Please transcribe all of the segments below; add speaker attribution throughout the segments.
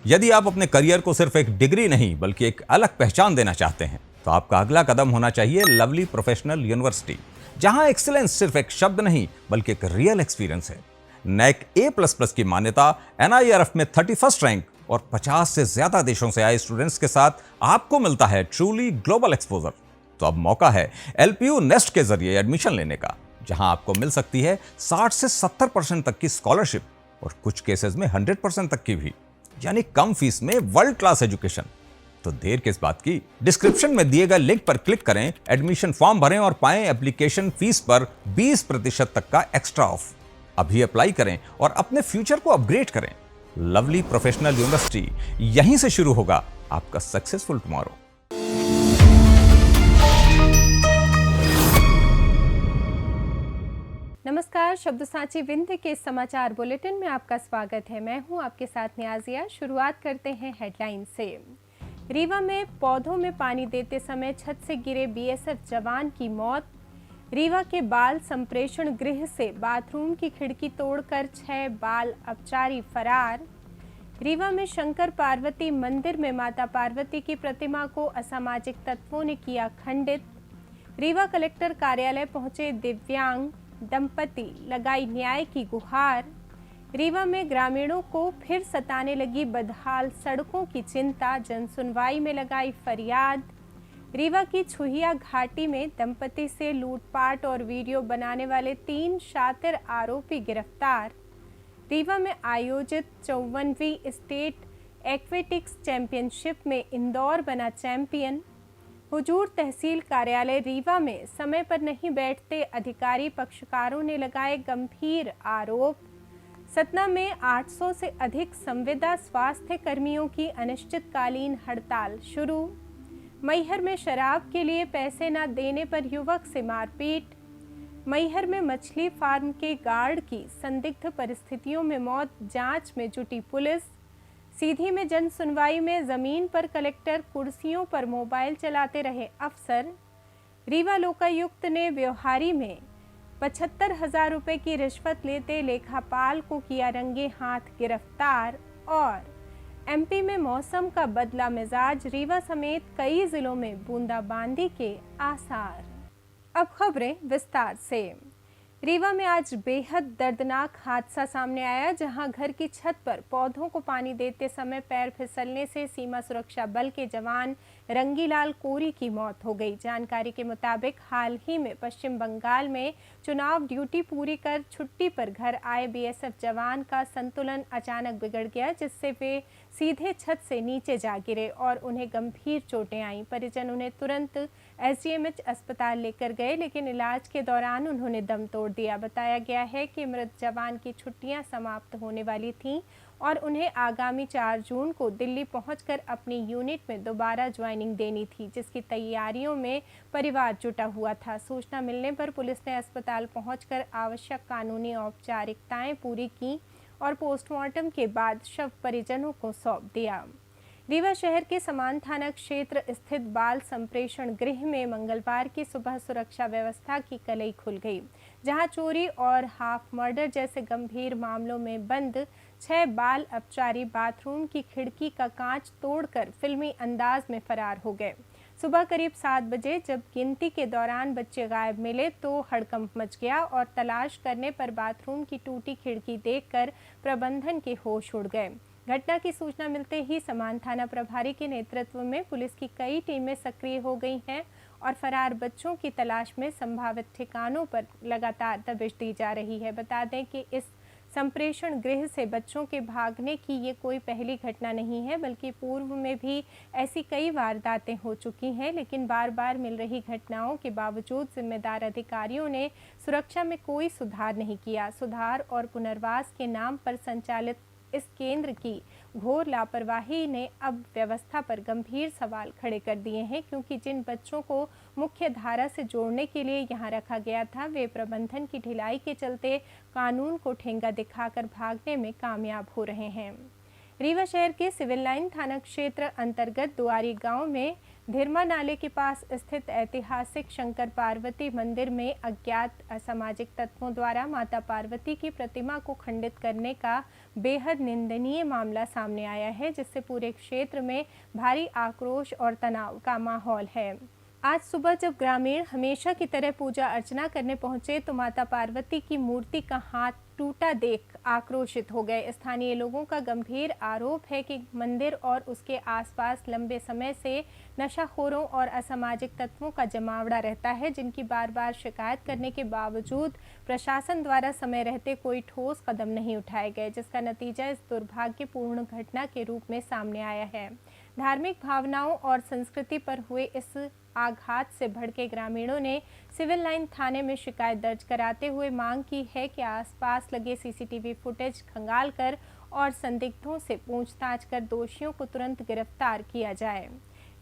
Speaker 1: यदि आप अपने करियर को सिर्फ एक डिग्री नहीं बल्कि एक अलग पहचान देना चाहते हैं तो आपका अगला कदम होना चाहिए लवली प्रोफेशनल यूनिवर्सिटी, जहां एक्सीलेंस सिर्फ एक शब्द नहीं बल्कि एक रियल एक्सपीरियंस है। नैक A++ की मान्यता, NIRF में 31st रैंक और 50 से ज्यादा देशों से आए स्टूडेंट्स के साथ आपको मिलता है ट्रूली ग्लोबल एक्सपोजर। तो अब मौका है LPU नेस्ट के जरिए एडमिशन लेने का, जहां आपको मिल सकती है 60 से 70% तक की स्कॉलरशिप और कुछ केसेस में 100% तक की भी, यानी कम फीस में वर्ल्ड क्लास एजुकेशन। तो देर किस बात की, डिस्क्रिप्शन में दिए गए लिंक पर क्लिक करें, एडमिशन फॉर्म भरें और पाएं एप्लीकेशन फीस पर 20% तक का एक्स्ट्रा ऑफ। अभी अप्लाई करें और अपने फ्यूचर को अपग्रेड करें। लवली प्रोफेशनल यूनिवर्सिटी, यहीं से शुरू होगा आपका सक्सेसफुल टुमारो।
Speaker 2: नमस्कार, शब्द सांची विंध्य के समाचार बुलेटिन में आपका स्वागत है। मैं हूं आपके साथ नियाजिया। शुरुआत करते हैं हेडलाइन से। रीवा में पौधों में पानी देते समय छत से गिरे BSF जवान की मौत। रीवा के बाल संप्रेषण गृह से बाथरूम की खिड़की तोड़कर 6 बाल अपचारी फरार। रीवा में शंकर पार्वती मंदिर में माता पार्वती की प्रतिमा को असामाजिक तत्वों ने किया खंडित। रीवा कलेक्टर कार्यालय पहुंचे दिव्यांग दंपति, लगाई न्याय की गुहार। रीवा में ग्रामीणों को फिर सताने लगी बदहाल सड़कों की चिंता, जनसुनवाई में लगाई फरियाद। रीवा की छुहिया घाटी में दंपति से लूटपाट और वीडियो बनाने वाले 3 शातिर आरोपी गिरफ्तार। रीवा में आयोजित 54वीं स्टेट एक्वेटिक्स चैंपियनशिप में इंदौर बना चैंपियन। हुजूर तहसील कार्यालय रीवा में समय पर नहीं बैठते अधिकारी, पक्षकारों ने लगाए गंभीर आरोप। सतना में 800 से अधिक संविदा स्वास्थ्य कर्मियों की अनिश्चितकालीन हड़ताल शुरू। मैहर में शराब के लिए पैसे न देने पर युवक से मारपीट। मैहर में मछली फार्म के गार्ड की संदिग्ध परिस्थितियों में मौत, जांच में जुटी पुलिस। सीधी में जन सुनवाई में जमीन पर कलेक्टर, कुर्सियों पर मोबाइल चलाते रहे अफसर। रीवा लोकायुक्त ने व्यवहारी में 75,000 रुपए की रिश्वत लेते लेखापाल को किया रंगे हाथ गिरफ्तार। और MP में मौसम का बदला मिजाज, रीवा समेत कई जिलों में बूंदाबांदी के आसार। अब खबरें विस्तार से। रीवा में आज बेहद दर्दनाक हादसा सामने आया, जहां घर की छत पर पौधों को पानी देते समय पैर फिसलने से सीमा सुरक्षा बल के जवान रंगीलाल कोरी की मौत हो गई। जानकारी के मुताबिक हाल ही में पश्चिम बंगाल में चुनाव ड्यूटी पूरी कर छुट्टी पर घर आए BSF जवान का संतुलन अचानक बिगड़ गया, जिससे वे सीधे छत से नीचे जा गिरे और उन्हें गंभीर चोटें आईं। परिजन उन्हें तुरंत SGMH अस्पताल लेकर गए, लेकिन इलाज के दौरान उन्होंने दम तोड़ दिया। बताया गया है कि मृत जवान की छुट्टियां समाप्त होने वाली थीं और उन्हें आगामी 4 जून को दिल्ली पहुंचकर अपनी यूनिट में दोबारा ज्वाइनिंग देनी थी, जिसकी तैयारियों में परिवार जुटा हुआ था। सूचना मिलने पर पुलिस ने अस्पताल पहुंचकर आवश्यक कानूनी औपचारिकताएं पूरी की और पोस्टमार्टम के बाद शव परिजनों को सौंप दिया। रीवा शहर के समान थाना क्षेत्र स्थित बाल संप्रेषण गृह में मंगलवार की सुबह सुरक्षा व्यवस्था की कलई खुल गई, जहां चोरी और हाफ मर्डर जैसे गंभीर मामलों में बंद 6 बाल अपचारी बाथरूम की खिड़की का कांच तोड़कर फिल्मी अंदाज में फरार हो गए। सुबह करीब 7 बजे जब गिनती के दौरान बच्चे गायब मिले तो हड़कंप मच गया और तलाश करने पर बाथरूम की टूटी खिड़की देखकर प्रबंधन के होश उड़ गए। घटना की सूचना मिलते ही समान थाना प्रभारी के नेतृत्व में पुलिस की कई टीमें सक्रिय हो गई हैं और फरार बच्चों की तलाश में संभावित ठिकानों पर लगातार दबिश दी जा रही है। बता दें कि इस संप्रेषण गृह से बच्चों के भागने की ये कोई पहली घटना नहीं है, बल्कि पूर्व में भी ऐसी कई वारदातें हो चुकी हैं, लेकिन बार बार मिल रही घटनाओं के बावजूद जिम्मेदार अधिकारियों ने सुरक्षा में कोई सुधार नहीं किया। सुधार और पुनर्वास के नाम पर संचालित इस केंद्र की घोर लापरवाही ने अब व्यवस्था पर गंभीर सवाल खड़े कर दिए हैं, क्योंकि जिन बच्चों को मुख्य धारा से जोड़ने के लिए यहां रखा गया था, वे प्रबंधन की ढिलाई के चलते कानून को ठेंगा दिखाकर भागने में कामयाब हो रहे हैं। रीवा शहर के सिविल लाइन थाना क्षेत्र अंतर्गत दुआरी गांव में धिरमा नाले के पास स्थित ऐतिहासिक शंकर पार्वती मंदिर में अज्ञात असामाजिक तत्वों द्वारा माता पार्वती की प्रतिमा को खंडित करने का बेहद निंदनीय मामला सामने आया है, जिससे पूरे क्षेत्र में भारी आक्रोश और तनाव का माहौल है। आज सुबह जब ग्रामीण हमेशा की तरह पूजा अर्चना करने पहुंचे तो माता पार्वती की मूर्ति का हाथ टूटा देख आक्रोशित हो गए। स्थानीय लोगों का गंभीर आरोप है कि मंदिर और उसके आसपास लंबे समय से नशाखोरों और असामाजिक तत्वों का जमावड़ा रहता है, जिनकी बार बार शिकायत करने के बावजूद प्रशासन द्वारा समय रहते कोई ठोस कदम नहीं उठाए गए, जिसका नतीजा इस दुर्भाग्यपूर्ण घटना के रूप में सामने आया है। धार्मिक भावनाओं और संस्कृति पर हुए इस आघात से भड़के ग्रामीणों ने सिविल लाइन थाने में शिकायत दर्ज कराते हुए मांग की है कि आसपास लगे सीसीटीवी फुटेज खंगालकर और संदिग्धों से पूछताछ कर दोषियों को तुरंत गिरफ्तार किया जाए।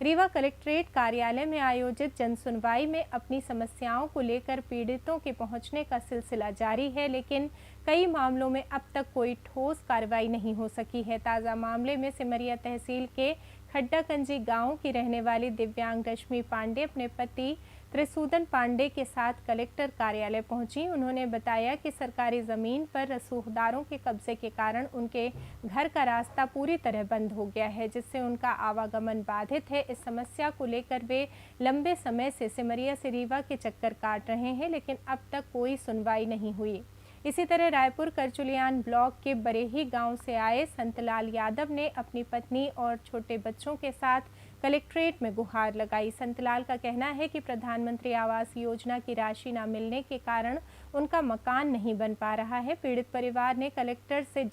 Speaker 2: रीवा कलेक्ट्रेट कार्यालय में आयोजित जनसुनवाई में अपनी समस्याओं को लेकर पीड़ितों के पहुंचने का सिलसिला जारी है, लेकिन कई मामलों में अब तक कोई ठोस कार्रवाई नहीं हो सकी है। ताज़ा मामले में सिमरिया तहसील के खड्डाकंजी गांव की रहने वाली दिव्यांग रश्मि पांडे अपने पति त्रिसूदन पांडे के साथ कलेक्टर कार्यालय पहुंची। उन्होंने बताया कि सरकारी ज़मीन पर रसूखदारों के कब्जे के कारण उनके घर का रास्ता पूरी तरह बंद हो गया है, जिससे उनका आवागमन बाधित है। इस समस्या को लेकर वे लंबे समय से सिमरिया से रीवा के चक्कर काट रहे हैं, लेकिन अब तक कोई सुनवाई नहीं हुई। इसी तरह रायपुर करचुलियान ब्लॉक के बरेही गांव से आए संतलाल यादव ने अपनी पत्नी और छोटे बच्चों के साथ कलेक्ट्रेट में गुहार लगाई। संतलाल का कहना है कि प्रधानमंत्री आवास योजना की राशि न मिलने के कारण उनका मकान नहीं बन पा रहा है। पीड़ित परिवार ने कलेक्टर से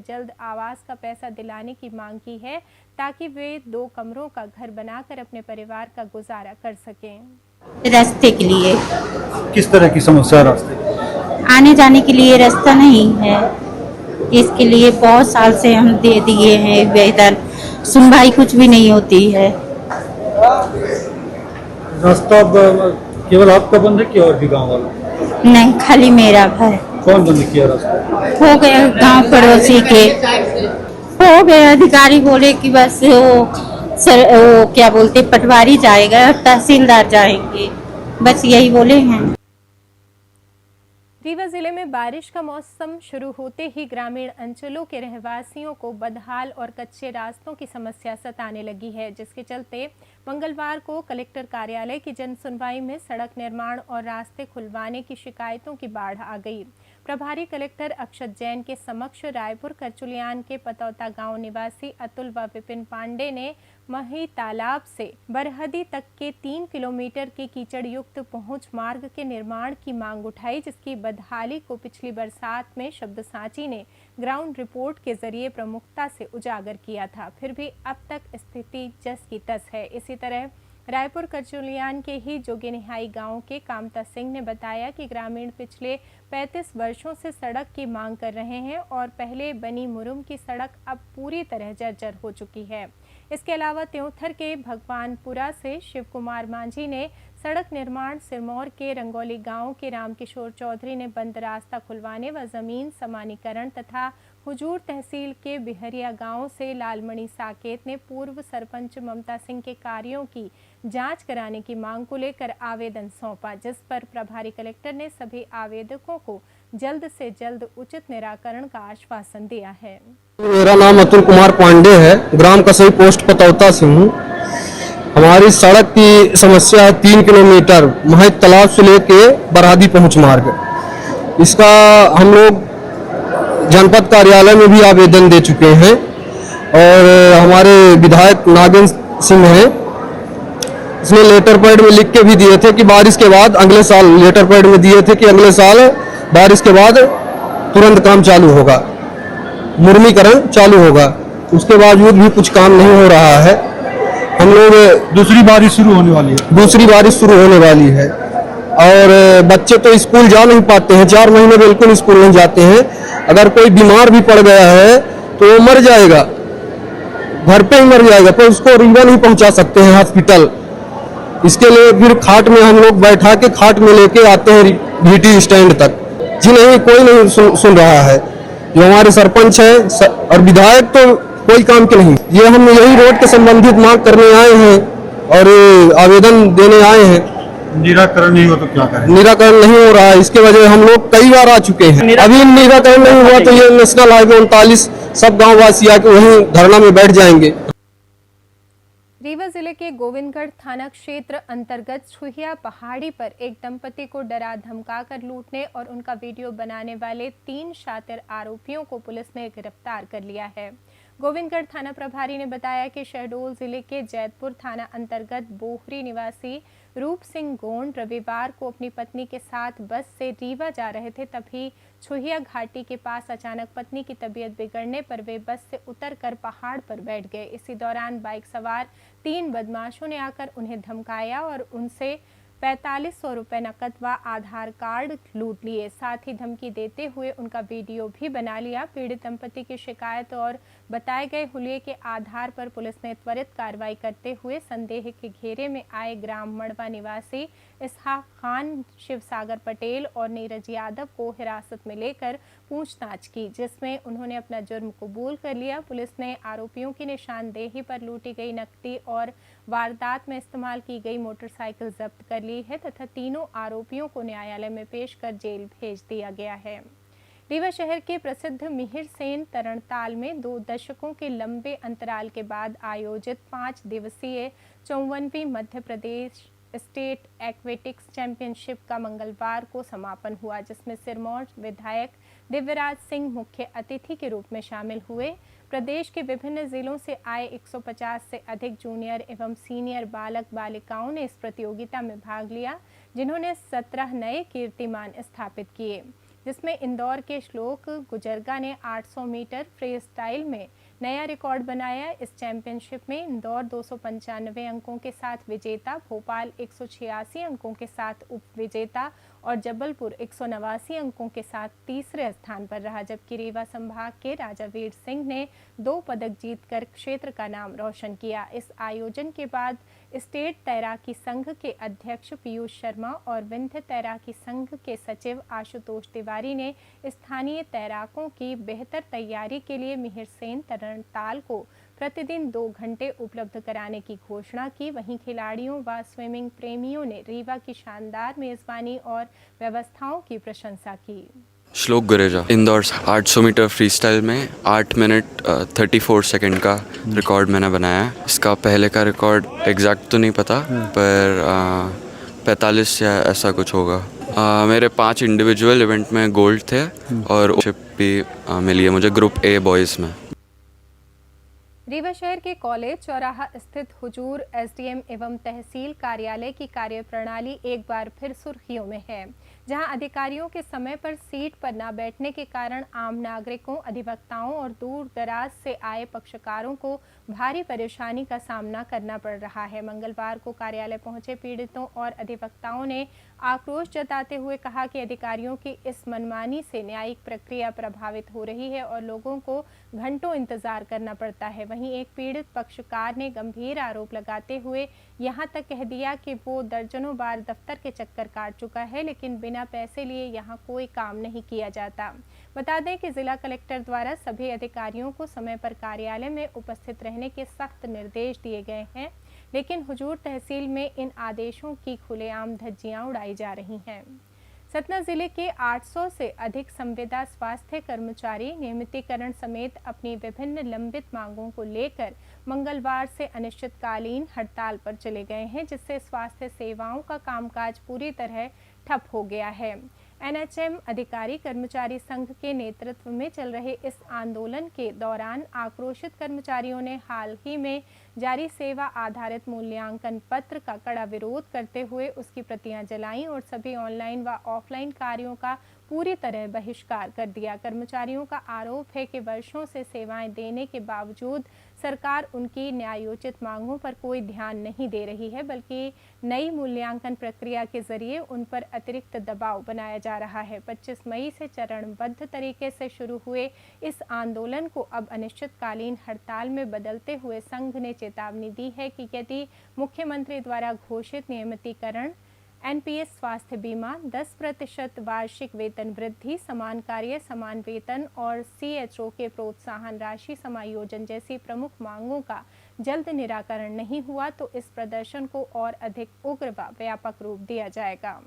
Speaker 2: जल्द आवास का पैसा दिलाने की मांग की है, ताकि वे 2 कमरों का घर बनाकर अपने परिवार का गुजारा कर सकें।
Speaker 3: रास्ते के लिए
Speaker 4: किस तरह की समस्या रास्ते?
Speaker 3: आने जाने के लिए रास्ता नहीं है, इसके लिए बहुत साल से हम दे दिए हैं वेतन, सुनवाई कुछ भी नहीं होती है।
Speaker 4: रास्ता केवल आपका बंद है कि और भी गांव वाला?
Speaker 3: नहीं, खाली मेरा घर।
Speaker 4: कौन बंद किया रास्ता?
Speaker 3: हो गया गांव पड़ोसी के, हो गया। अधिकारी बोले कि बस वो क्या बोलते पटवारी जाएगा और तहसीलदार जाएंगे, बस यही बोले हैं।
Speaker 2: रीवा जिले में बारिश का मौसम शुरू होते ही ग्रामीण अंचलों के रहवासियों को बदहाल और कच्चे रास्तों की समस्या सताने लगी है, जिसके चलते मंगलवार को कलेक्टर कार्यालय की जनसुनवाई में सड़क निर्माण और रास्ते खुलवाने की शिकायतों की बाढ़ आ गई। प्रभारी कलेक्टर अक्षत जैन के समक्ष रायपुर करचुलियान के पतौता गांव निवासी अतुल व विपिन पांडे ने मही तालाब से बरहदी तक के 3 किलोमीटर के कीचड़ युक्त पहुंच मार्ग के निर्माण की मांग उठाई, जिसकी बदहाली को पिछली बरसात में शब्दसाची ने ग्राउंड रिपोर्ट के जरिए प्रमुखता से उजागर किया था। फिर भी अब तक स्थिति जस की तस है। इसी तरह रायपुर करचुलियान के ही जोगेनिहाई गांव के कामता सिंह ने बताया कि ग्रामीण पिछले 35 वर्षों से सड़क की मांग कर रहे हैं और पहले बनी मुरुम की सड़क अब पूरी तरह जर्जर हो चुकी है। इसके अलावा त्योंथर के भगवानपुरा से शिव कुमार मांझी ने सड़क निर्माण, सिरमौर के रंगोली गांव के रामकिशोर चौधरी ने बंद रास्ता खुलवाने व जमीन समानीकरण तथा हुजूर तहसील के बिहरिया गांव से लालमणि साकेत ने पूर्व सरपंच ममता सिंह के कार्यों की जांच कराने की मांग को लेकर आवेदन सौंपा, जिस पर प्रभारी कलेक्टर ने सभी आवेदकों को जल्द से जल्द उचित निराकरण का आश्वासन दिया है।
Speaker 5: मेरा नाम अतुल कुमार पांडे है, ग्राम कसई पोस्ट पतौता से हूँ। हमारी सड़क की समस्या है 3 किलोमीटर महज तालाब से लेके बरहादी पहुंच मार्ग। इसका हम लोग जनपद कार्यालय में भी आवेदन दे चुके हैं और हमारे विधायक नागेंद्र सिंह हैं, इसमें लेटर पैड में लिख के भी दिए थे कि बारिश के बाद अगले साल, लेटर पैड में दिए थे कि अगले साल बारिश के बाद तुरंत काम चालू होगा, मुर्मीकरण चालू होगा। उसके बावजूद भी कुछ काम नहीं हो रहा है। हम लोग
Speaker 4: दूसरी बारिश शुरू होने वाली है
Speaker 5: और बच्चे तो स्कूल जा नहीं पाते हैं, 4 महीने बिल्कुल स्कूल नहीं जाते हैं। अगर कोई बीमार भी पड़ गया है तो वो मर जाएगा, घर पे ही मर जाएगा, पर उसको रीवा नहीं पहुंचा सकते हैं हॉस्पिटल। इसके लिए फिर खाट में हम लोग बैठा के खाट में लेके आते हैं VT स्टैंड तक। जी नहीं, कोई नहीं सुन रहा है। जो हमारे सरपंच है और विधायक तो कोई काम के नहीं। ये हम यही रोड के संबंधित मांग करने आए हैं और आवेदन देने आए हैं।
Speaker 4: निराकरण नहीं हो तो क्या करें?
Speaker 5: निराकरण नहीं हो रहा है, इसके वजह हम लोग कई बार आ चुके हैं। अभी निराकरण नहीं हुआ तो ये नेशनल हाईवे 39 सब गाँव वासी आके वहीं धरना में बैठ जाएंगे।
Speaker 2: रीवा जिले के गोविंदगढ़ थाना क्षेत्र अंतर्गत छुहिया पहाड़ी पर एक दंपति को डरा धमकाकर लूटने और उनका वीडियो बनाने वाले 3 शातिर आरोपियों को पुलिस ने गिरफ्तार कर लिया है। गोविंदगढ़ थाना प्रभारी ने बताया कि शहडोल जिले के जैतपुर थाना अंतर्गत बोहरी निवासी रूप सिंह गोंड रविवार को अपनी पत्नी के साथ बस से रीवा जा रहे थे, तभी छुहिया घाटी के पास अचानक पत्नी की तबीयत बिगड़ने पर वे बस से उतरकर पहाड़ पर बैठ गए। इसी दौरान बाइक सवार 3 बदमाशों ने आकर उन्हें धमकाया और उनसे 4500 रुपये नकद व आधार कार्ड लूट लिए। साथ ही धमकी देते हुए उनका वीडियो भी बना लिया। पीड़ित दंपति की शिकायत और बताए गए हुलिये के आधार पर पुलिस ने त्वरित कार्रवाई करते हुए संदेह के घेरे में आए ग्राम मड़वा निवासी इसहाक खान, शिवसागर पटेल और नीरज यादव को हिरासत में लेकर पूछताछ की, जिसमें उन्होंने अपना जुर्म कबूल कर लिया। पुलिस ने आरोपियों की निशानदेही पर लूटी गई नकदी और वारदात में इस्तेमाल की गई मोटरसाइकिल जब्त कर ली है तथा तीनों आरोपियों को न्यायालय में पेश कर जेल भेज दिया गया है। रीवा शहर के प्रसिद्ध मिहिर सेन तरणताल में 2 दशकों के लंबे अंतराल के बाद आयोजित 5 दिवसीय 54वीं Madhya Pradesh state aquatics championship का मंगलवार को समापन हुआ, जिसमें सिरमौर विधायक दिव्यराज सिंह मुख्य अतिथि के रूप में शामिल हुए। प्रदेश के विभिन्न जिलों से आए 150 से अधिक जूनियर एवं सीनियर बालक बालिकाओं ने इस प्रतियोगिता में भाग लिया, जिन्होंने 17 नए कीर्तिमान स्थापित किए, जिसमें इंदौर के श्लोक गुजरगा ने 800 मीटर फ्री स्टाइल में नया रिकॉर्ड बनाया। इस चैंपियनशिप में इंदौर 295 अंकों के साथ विजेता, भोपाल 186 अंकों के साथ उप विजेता और जबलपुर 189 अंकों के साथ तीसरे स्थान पर रहा, जबकि रीवा संभाग के राजावीर सिंह ने 2 पदक जीतकर क्षेत्र का नाम रोशन किया। इस आयोजन के बाद स्टेट तैराकी संघ के अध्यक्ष पीयूष शर्मा और विंध्य तैराकी संघ के सचिव आशुतोष तिवारी ने स्थानीय तैराकों की बेहतर तैयारी के लिए मिहिर सेन तरणताल को प्रतिदिन 2 घंटे उपलब्ध कराने की घोषणा की। वहीं खिलाड़ियों व स्विमिंग प्रेमियों ने रीवा की शानदार मेजबानी और व्यवस्थाओं की प्रशंसा की।
Speaker 6: श्लोक गुरेजा, इंदौर 800 मीटर फ्री स्टाइल में 8 मिनट 34 सेकंड का रिकॉर्ड मैंने बनाया है। इसका पहले का रिकॉर्ड एग्जैक्ट तो नहीं पता, पर 45 या ऐसा कुछ होगा। मेरे 5 इंडिविजुअल इवेंट में गोल्ड थे और शिप भी मिली है मुझे ग्रुप ए बॉयज़ में।
Speaker 2: रीवा शहर के कॉलेज चौराहा स्थित हुजूर एसडीएम एवं तहसील कार्यालय की कार्यप्रणाली एक बार फिर सुर्खियों में है, जहां अधिकारियों के समय पर सीट पर न बैठने के कारण आम नागरिकों, अधिवक्ताओं और दूर दराज से आए पक्षकारों को भारी परेशानी का सामना करना पड़ रहा है। मंगलवार को कार्यालय पहुंचे पीड़ितों और अधिवक्ताओं ने आक्रोश जताते हुए कहा कि अधिकारियों की इस मनमानी से न्यायिक प्रक्रिया प्रभावित हो रही है और लोगों को घंटों इंतजार करना पड़ता है। वहीं एक पीड़ित पक्षकार ने गंभीर आरोप लगाते हुए यहां तक कह दिया कि वो दर्जनों बार दफ्तर के चक्कर काट चुका है, लेकिन बिना पैसे लिए यहां कोई काम नहीं किया जाता। बता दें कि जिला कलेक्टर द्वारा सभी अधिकारियों को समय पर कार्यालय में उपस्थित रहने के सख्त निर्देश दिए गए हैं, लेकिन हुजूर तहसील में इन आदेशों की खुलेआम धज्जियां उड़ाई जा रही हैं। सतना जिले के 800 से अधिक संविदा स्वास्थ्य कर्मचारी नियमितीकरण समेत अपनी विभिन्न लंबित मांगों को लेकर मंगलवार से अनिश्चितकालीन हड़ताल पर चले गए हैं, जिससे स्वास्थ्य सेवाओं का कामकाज पूरी तरह ठप हो गया है। एनएचएम अधिकारी कर्मचारी संघ के नेतृत्व में चल रहे इस आंदोलन के दौरान आक्रोशित कर्मचारियों ने हाल ही में जारी सेवा आधारित मूल्यांकन पत्र का कड़ा विरोध करते हुए उसकी प्रतियां जलाईं और सभी ऑनलाइन व ऑफलाइन कार्यों का पूरी तरह बहिष्कार कर दिया। कर्मचारियों का आरोप है कि वर्षों से सेवाएं देने के बावजूद सरकार उनकी न्यायोचित मांगों पर कोई ध्यान नहीं दे रही है, बल्कि नई मूल्यांकन प्रक्रिया के जरिए उन पर अतिरिक्त दबाव बनाया जा रहा है। 25 मई से चरणबद्ध तरीके से शुरू हुए इस आंदोलन को अब अनिश्चितकालीन हड़ताल में बदलते हुए संघ ने चेतावनी दी है कि यदि मुख्यमंत्री द्वारा घोषित नियमितीकरण, एनपीएस स्वास्थ्य बीमा, 10% वार्षिक वेतन वृद्धि, समान कार्य समान वेतन और सीएचओ के प्रोत्साहन राशि समायोजन जैसी प्रमुख मांगों का जल्द निराकरण नहीं हुआ तो इस प्रदर्शन को और अधिक उग्र व व्यापक रूप दिया जाएगा।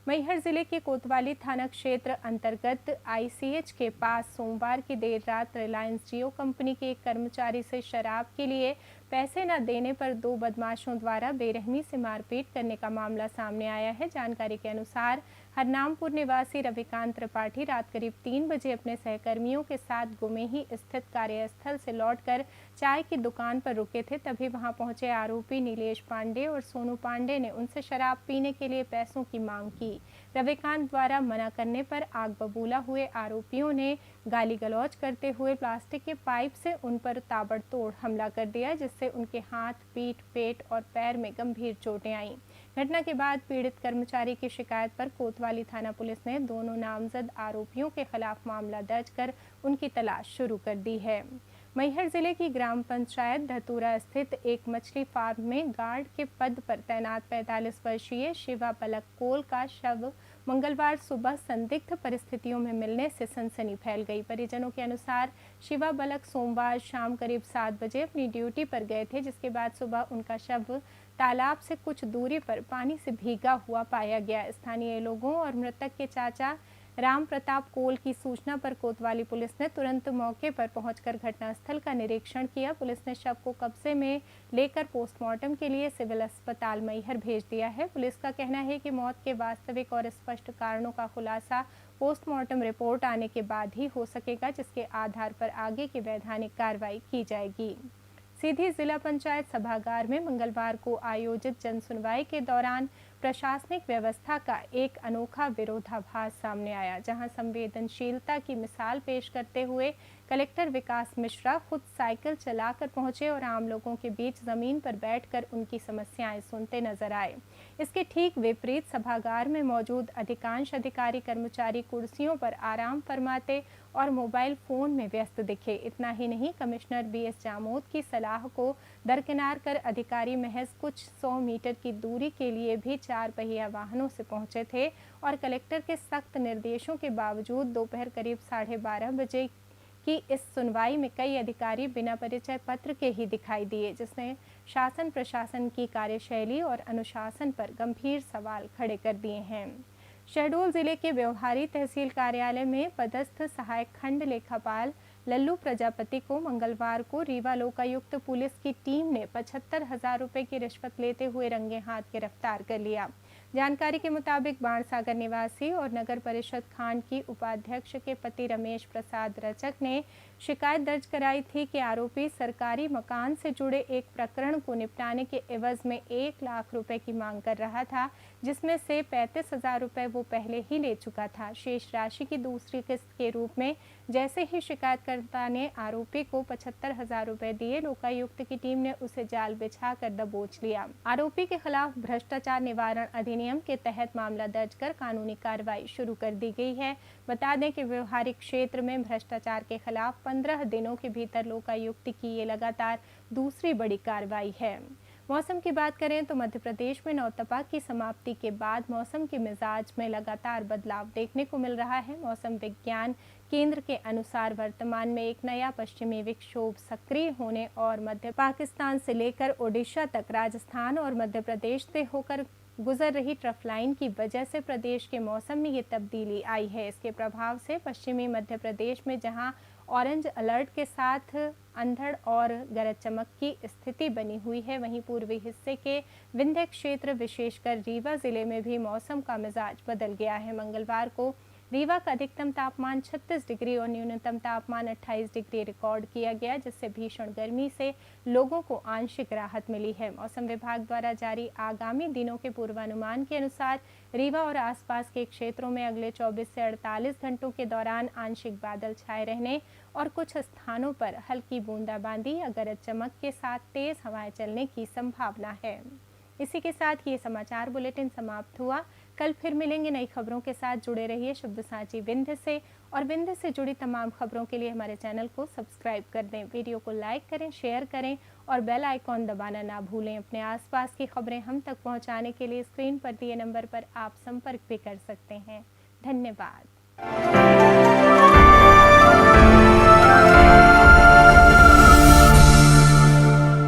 Speaker 2: मैहर जिले के कोतवाली थाना क्षेत्र अंतर्गत ICH के पास सोमवार की देर रात रिलायंस जियो कंपनी के एक कर्मचारी से शराब के लिए पैसे न देने पर 2 बदमाशों द्वारा बेरहमी से मारपीट करने का मामला सामने आया है। जानकारी के अनुसार हरनामपुर निवासी रविकांत त्रिपाठी रात करीब 3 बजे अपने सहकर्मियों के साथ गुमेही स्थित कार्यस्थल से लौटकर चाय की दुकान पर रुके थे। तभी वहां पहुंचे आरोपी नीलेश पांडे और सोनू पांडे ने उनसे शराब पीने के लिए पैसों की मांग की। रविकांत द्वारा मना करने पर आग बबूला हुए आरोपियों ने गाली गलौज करते हुए प्लास्टिक के पाइप से उन पर ताबड़तोड़ हमला कर दिया, जिससे उनके हाथ, पीठ, पेट और पैर में गंभीर चोटें आईं। घटना के बाद पीड़ित कर्मचारी की शिकायत पर कोतवाली थाना पुलिस ने दोनों नामजद आरोपियों के खिलाफ मामला दर्ज कर उनकी तलाश शुरू कर दी है। मैहर जिले की ग्राम पंचायत धतूरा स्थित एक मछली फार्म में गार्ड के पद पर तैनात 45 वर्षीय शिवा बलक कोल का शव मंगलवार सुबह संदिग्ध परिस्थितियों में मिलने से सनसनी फैल गई। परिजनों के अनुसार शिवा बलक सोमवार शाम करीब 7 बजे अपनी ड्यूटी पर गए थे, जिसके बाद सुबह उनका शव तालाब से कुछ दूरी पर पानी से भीगा हुआ पाया गया। स्थानीय लोगों और मृतक के चाचा राम प्रताप कोल की सूचना पर कोतवाली पुलिस ने तुरंत मौके पर पहुंचकर घटनास्थल का निरीक्षण किया। पुलिस ने शव को कब्जे में लेकर पोस्टमार्टम के लिए सिविल अस्पताल मैहर भेज दिया है। पुलिस का कहना है कि मौत के वास्तविक और स्पष्ट कारणों का खुलासा पोस्टमार्टम रिपोर्ट आने के बाद ही हो सकेगा, जिसके आधार पर आगे की वैधानिक कार्रवाई की जाएगी। सीधी जिला पंचायत सभागार में मंगलवार को आयोजित जनसुनवाई के दौरान प्रशासनिक व्यवस्था का एक अनोखा विरोधाभास सामने आया, जहां संवेदनशीलता की मिसाल पेश करते हुए कलेक्टर विकास मिश्रा खुद साइकिल चलाकर पहुंचे और आम लोगों के बीच जमीन पर बैठकर उनकी समस्याएं सुनते नजर आए। इसके ठीक विपरीत सभागार में मौजूद अधिकांश अधिकारी कर्मचारी कुर्सियों पर आराम फरमाते और मोबाइल फोन में व्यस्त दिखे। इतना ही नहीं, कमिश्नर BS जामोद की सलाह को दरकिनार कर अधिकारी महज कुछ 100 मीटर की दूरी के लिए भी 4 पहिया वाहनों से पहुंचे थे और कलेक्टर के सख्त निर्देशों के बावजूद दोपहर करीब 12:30 बजे की इस सुनवाई में कई अधिकारी बिना परिचय पत्र के ही दिखाई दिए, जिसने शासन प्रशासन की कार्यशैली और अनुशासन पर गंभीर सवाल खड़े कर दिए हैं। शहडोल जिले के व्यवहारी तहसील कार्यालय में पदस्थ सहायक खंड लेखापाल लल्लू प्रजापति को मंगलवार को रीवा लोकायुक्त पुलिस की टीम ने 75,000 रुपए की रिश्वत लेते हुए रंगे हाथ गिरफ्तार कर लिया। जानकारी के मुताबिक बाणसागर निवासी और नगर परिषद खांड की उपाध्यक्ष के पति रमेश प्रसाद रचक ने शिकायत दर्ज कराई थी कि आरोपी सरकारी मकान से जुड़े एक प्रकरण को निपटाने के एवज में 1 लाख रुपए की मांग कर रहा था, जिसमें से 35,000 रुपए वो पहले ही ले चुका था। शेष राशि की दूसरी किस्त के रूप में जैसे ही शिकायतकर्ता ने आरोपी को 75,000 रुपए दिए, लोकायुक्त की टीम ने उसे जाल बिछाकर दबोच लिया। आरोपी के खिलाफ भ्रष्टाचार निवारण अधिनियम के तहत मामला दर्ज कर कानूनी कार्रवाई शुरू कर दी गई है। बता दें कि व्यवहारिक क्षेत्र में भ्रष्टाचार के खिलाफ 15 दिनों के भीतर लोकायुक्त की ये लगातार दूसरी बड़ी कार्रवाई है। मौसम की बात करें तो मध्य प्रदेश में नौतपा की समाप्ति के बाद मौसम के मिजाज में लगातार बदलाव देखने को मिल रहा है। मौसम विज्ञान केंद्र के अनुसार वर्तमान में एक नया पश्चिमी विक्षोभ सक्रिय होने और मध्य पाकिस्तान से लेकर ओडिशा तक राजस्थान और मध्य प्रदेश से होकर गुजर रही ट्रफ लाइन की वजह से प्रदेश के मौसम में ये तब्दीली आई है। इसके प्रभाव से पश्चिमी मध्य प्रदेश में जहां ऑरेंज अलर्ट के साथ अंधड़ और गरज चमक की स्थिति बनी हुई है, वहीं पूर्वी हिस्से के विंध्य क्षेत्र विशेषकर रीवा जिले में भी मौसम का मिजाज बदल गया है। मंगलवार को रीवा का अधिकतम तापमान 36 डिग्री और न्यूनतम तापमान 28 डिग्री रिकॉर्ड किया गया, जिससे भीषण गर्मी से लोगों को आंशिक राहत मिली है। मौसम विभाग द्वारा जारी आगामी दिनों के पूर्वानुमान के अनुसार रीवा और आसपास के क्षेत्रों में अगले 24 से 48 घंटों के दौरान आंशिक बादल छाए रहने और कुछ स्थानों पर हल्की बूंदाबांदी या गरज चमक के साथ तेज हवाएं चलने की संभावना है। इसी के साथ ये समाचार बुलेटिन समाप्त हुआ। कल फिर मिलेंगे नई खबरों के साथ। जुड़े रहिए शब्द सांची विंध्य से, और विंध्य से जुड़ी तमाम खबरों के लिए हमारे चैनल को सब्सक्राइब कर दें। वीडियो को लाइक करें, शेयर करें और बेल आइकॉन दबाना ना भूलें। अपने आसपास की खबरें हम तक पहुंचाने के लिए स्क्रीन पर दिए नंबर पर आप संपर्क भी कर सकते हैं। धन्यवाद।